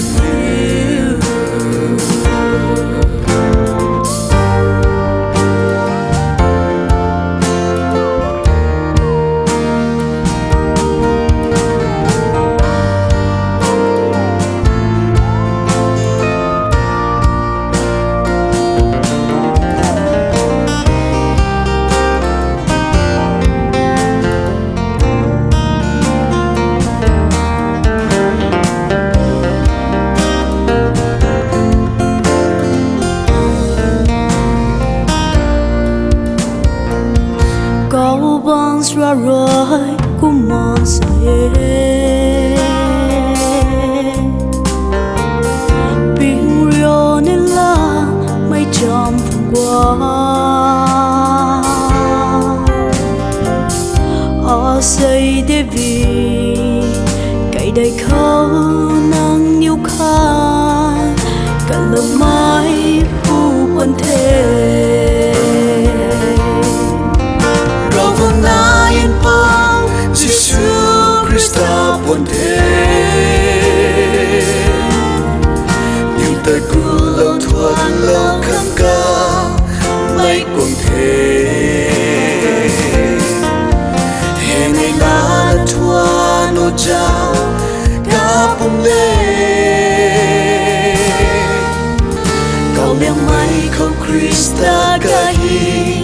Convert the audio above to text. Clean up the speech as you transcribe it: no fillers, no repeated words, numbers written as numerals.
you. Cậu băng ra rồi cũng mòn say bình riêu nên là mấy trăm phần qua ở xây để vì cây đầy khâu nắng nhiều khăn cả lòng mãi u quân thế buồn thế nhưng tay cứ lâu thuần lâu khăn ca mấy cuồng thế hè ngày lá thua nô cha ca bông lê cậu liang mai không Krista ca hi